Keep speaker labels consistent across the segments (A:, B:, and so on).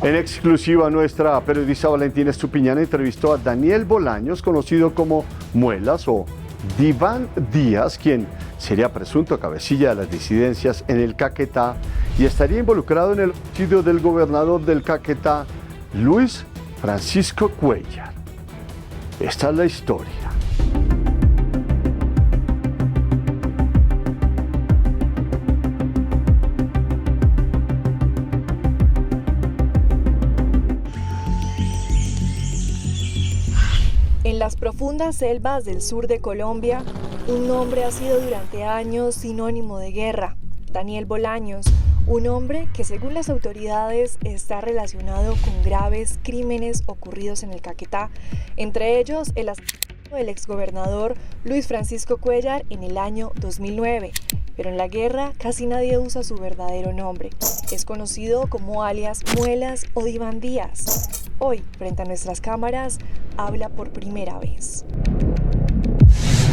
A: En exclusiva, nuestra periodista Valentina Estupiñán entrevistó a Daniel Bolaños, conocido como Muelas o Diván Díaz, quien sería presunto cabecilla de las disidencias en el Caquetá y estaría involucrado en el homicidio del gobernador del Caquetá, Luis Francisco Cuéllar. Esta es la historia.
B: En las profundas selvas del sur de Colombia, un nombre ha sido durante años sinónimo de guerra. Daniel Bolaños, un hombre que según las autoridades está relacionado con graves crímenes ocurridos en el Caquetá, entre ellos el asesinato del exgobernador Luis Francisco Cuéllar en el año 2009. Pero en la guerra casi nadie usa su verdadero nombre. Es conocido como alias Muelas o Diván Díaz. Hoy, frente a nuestras cámaras, habla por primera vez.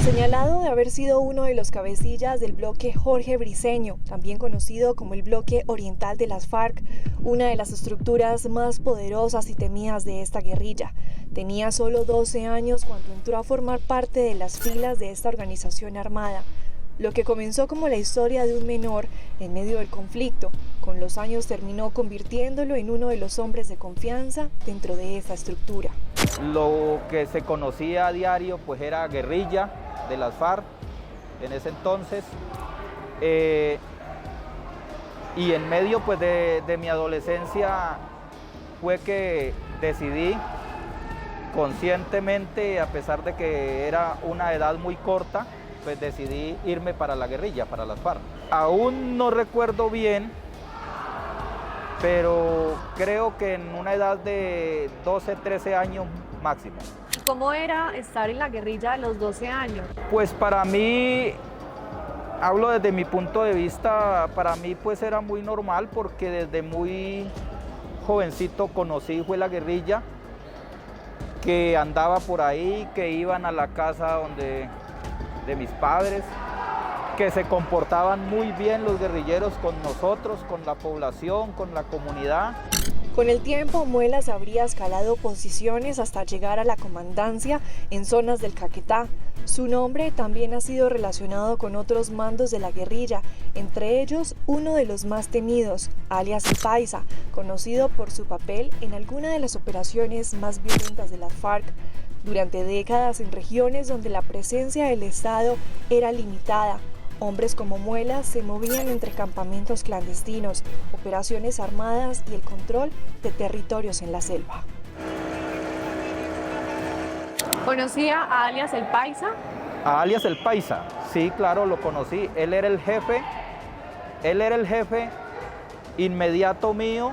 B: Señalado de haber sido uno de los cabecillas del bloque Jorge Briceño, también conocido como el bloque oriental de las FARC, una de las estructuras más poderosas y temidas de esta guerrilla. Tenía solo 12 años cuando entró a formar parte de las filas de esta organización armada. Lo que comenzó como la historia de un menor en medio del conflicto, con los años terminó convirtiéndolo en uno de los hombres de confianza dentro de esa estructura.
C: Lo que se conocía a diario pues era guerrilla de las FARC en ese entonces, y en medio pues de mi adolescencia fue que decidí conscientemente, a pesar de que era una edad muy corta, pues decidí irme para la guerrilla, para las FARC. Aún no recuerdo bien, pero creo que en una edad de 12, 13 años máximo.
D: ¿Cómo era estar en la guerrilla a los 12 años?
C: Pues para mí, hablo desde mi punto de vista, para mí pues era muy normal porque desde muy jovencito conocí fue la guerrilla, que andaba por ahí, que iban a la casa de mis padres, que se comportaban muy bien los guerrilleros con nosotros, con la población, con la comunidad.
B: Con el tiempo, Muelas habría escalado posiciones hasta llegar a la comandancia en zonas del Caquetá. Su nombre también ha sido relacionado con otros mandos de la guerrilla, entre ellos uno de los más temidos, alias El Paisa, conocido por su papel en alguna de las operaciones más violentas de las FARC. Durante décadas en regiones donde la presencia del Estado era limitada, hombres como Muelas se movían entre campamentos clandestinos, operaciones armadas y el control de territorios en la selva.
D: ¿Conocía a alias El Paisa?
C: A alias El Paisa, sí, claro, lo conocí. Él era el jefe inmediato mío,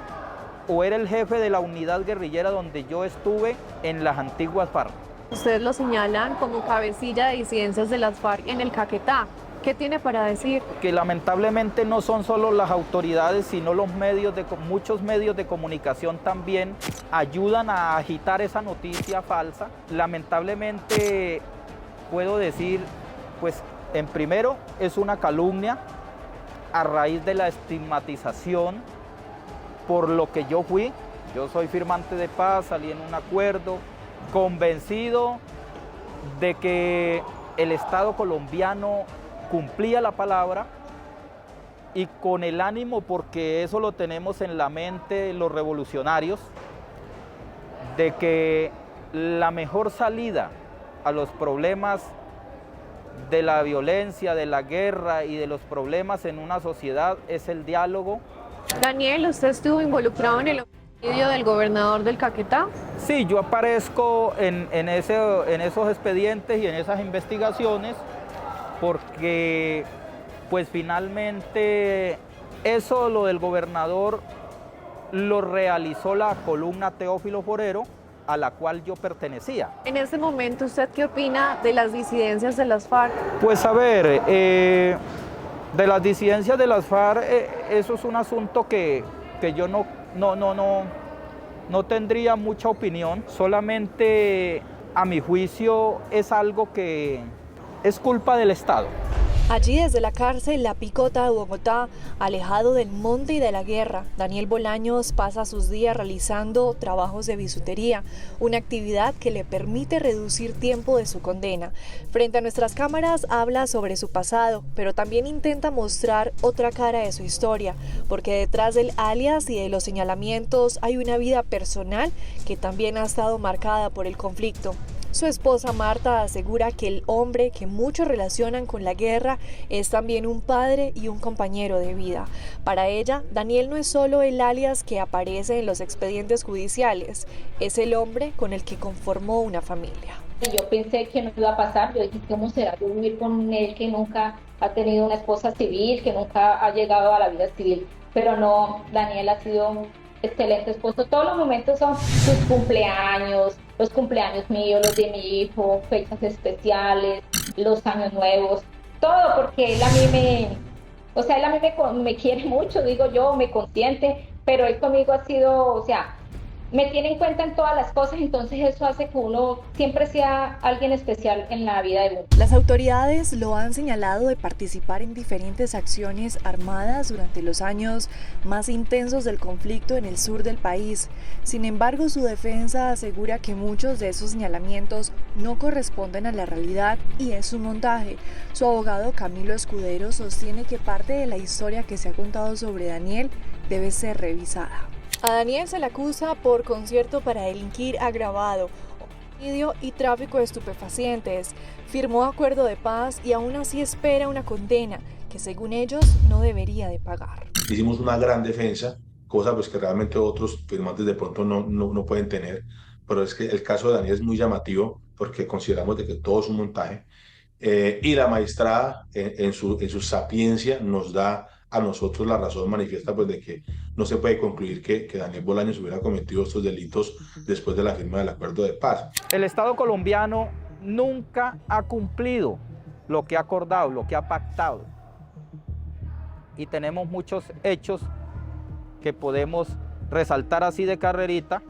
C: o era el jefe de la unidad guerrillera donde yo estuve en las antiguas FARC.
D: Ustedes lo señalan como cabecilla de disidencias de las FARC en el Caquetá. ¿Qué tiene para decir?
C: Que lamentablemente no son solo las autoridades, sino los muchos medios de comunicación también ayudan a agitar esa noticia falsa. Lamentablemente puedo decir, pues en primero es una calumnia a raíz de la estigmatización por lo que yo fui. Yo soy firmante de paz, salí en un acuerdo, convencido de que el Estado colombiano cumplía la palabra y con el ánimo, porque eso lo tenemos en la mente los revolucionarios, de que la mejor salida a los problemas de la violencia, de la guerra y de los problemas en una sociedad es el diálogo.
D: Daniel, ¿usted estuvo involucrado en el homicidio del gobernador del Caquetá?
C: Sí, yo aparezco en esos expedientes y en esas investigaciones porque pues finalmente eso, lo del gobernador, lo realizó la columna Teófilo Forero, a la cual yo pertenecía.
D: En este momento, ¿usted qué opina de las disidencias de las FARC?
C: Pues a ver, de las disidencias de las FARC, eso es un asunto que yo no tendría mucha opinión, solamente a mi juicio es algo que es culpa del Estado.
B: Allí desde la cárcel La Picota de Bogotá, alejado del monte y de la guerra, Daniel Bolaños pasa sus días realizando trabajos de bisutería, una actividad que le permite reducir tiempo de su condena. Frente a nuestras cámaras habla sobre su pasado, pero también intenta mostrar otra cara de su historia, porque detrás del alias y de los señalamientos hay una vida personal que también ha estado marcada por el conflicto. Su esposa Marta asegura que el hombre que muchos relacionan con la guerra es también un padre y un compañero de vida. Para ella, Daniel no es solo el alias que aparece en los expedientes judiciales, es el hombre con el que conformó una familia.
E: Yo pensé que no iba a pasar, yo dije, ¿cómo será yo vivir con él que nunca ha tenido una esposa civil, que nunca ha llegado a la vida civil? Pero no, Daniel ha sido un excelente esposo. Todos los momentos son sus cumpleaños, los cumpleaños míos, los de mi hijo, fechas especiales, los años nuevos, todo, porque él a mí me quiere mucho, digo yo, me consiente, pero él conmigo ha sido, me tiene en cuenta en todas las cosas, entonces eso hace que uno siempre sea alguien especial en la vida de uno.
B: Las autoridades lo han señalado de participar en diferentes acciones armadas durante los años más intensos del conflicto en el sur del país. Sin embargo, su defensa asegura que muchos de esos señalamientos no corresponden a la realidad y es un montaje. Su abogado Camilo Escudero sostiene que parte de la historia que se ha contado sobre Daniel debe ser revisada. A Daniel se le acusa por concierto para delinquir agravado, homicidio y tráfico de estupefacientes. Firmó acuerdo de paz y aún así espera una condena que según ellos no debería de pagar.
F: Hicimos una gran defensa, cosa pues que realmente otros firmantes de pronto no pueden tener, pero es que el caso de Daniel es muy llamativo porque consideramos de que todo es un montaje y la magistrada en su sapiencia nos da a nosotros la razón manifiesta pues de que no se puede concluir que Daniel Bolaños hubiera cometido estos delitos después de la firma del acuerdo de paz.
C: El Estado colombiano nunca ha cumplido lo que ha acordado, lo que ha pactado. Y tenemos muchos hechos que podemos resaltar así de carrerita,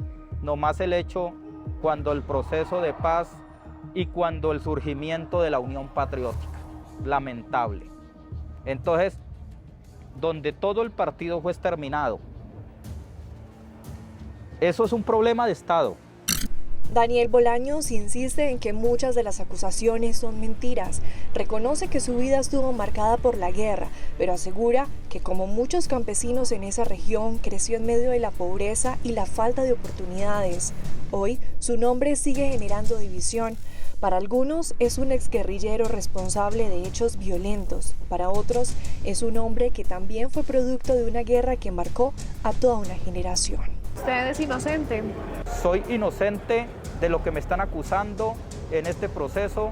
C: nomás el hecho cuando el proceso de paz y cuando el surgimiento de la Unión Patriótica. Lamentable. Entonces, donde todo el partido fue exterminado. Eso es un problema de Estado.
B: Daniel Bolaños insiste en que muchas de las acusaciones son mentiras. Reconoce que su vida estuvo marcada por la guerra, pero asegura que como muchos campesinos en esa región creció en medio de la pobreza y la falta de oportunidades. Hoy su nombre sigue generando división. Para algunos es un exguerrillero responsable de hechos violentos, para otros es un hombre que también fue producto de una guerra que marcó a toda una generación.
D: ¿Usted es inocente?
C: Soy inocente de lo que me están acusando en este proceso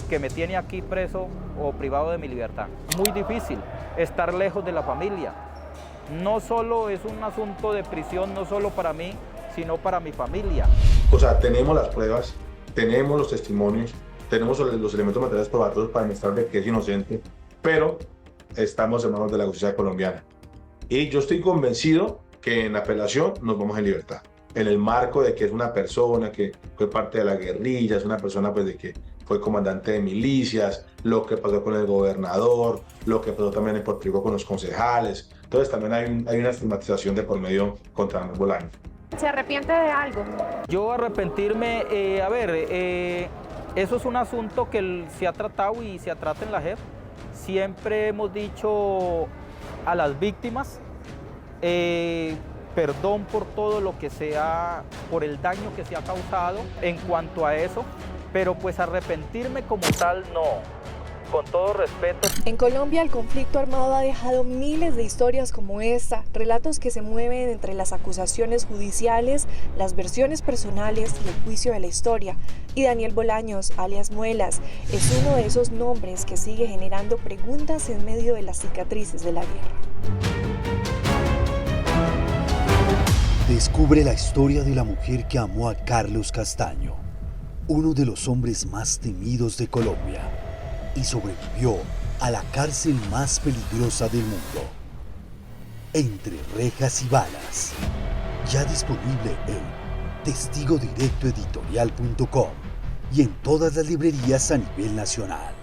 C: que me tiene aquí preso o privado de mi libertad. Muy difícil estar lejos de la familia. No solo es un asunto de prisión, no solo para mí, sino para mi familia.
F: O sea, tenemos las pruebas, tenemos los testimonios, tenemos los elementos materiales probatorios para demostrar de que es inocente, pero estamos en manos de la justicia colombiana. Y yo estoy convencido que en la apelación nos vamos en libertad, en el marco de que es una persona que fue parte de la guerrilla, es una persona pues de que fue comandante de milicias, lo que pasó con el gobernador, lo que pasó también en Puerto Rico con los concejales. Entonces también hay una estigmatización de por medio contra Daniel Bolaños.
D: ¿Se arrepiente de algo?
C: Yo arrepentirme, eso es un asunto que se ha tratado y se trata en la JEP. Siempre hemos dicho a las víctimas, perdón por todo lo que por el daño que se ha causado en cuanto a eso, pero pues arrepentirme como tal no, con todo respeto.
B: En Colombia el conflicto armado ha dejado miles de historias como esta, relatos que se mueven entre las acusaciones judiciales, las versiones personales y el juicio de la historia. Y Daniel Bolaños, alias Muelas, es uno de esos nombres que sigue generando preguntas en medio de las cicatrices de la guerra.
G: Descubre la historia de la mujer que amó a Carlos Castaño, uno de los hombres más temidos de Colombia, y sobrevivió a la cárcel más peligrosa del mundo. Entre rejas y balas. Ya disponible en testigodirectoeditorial.com y en todas las librerías a nivel nacional.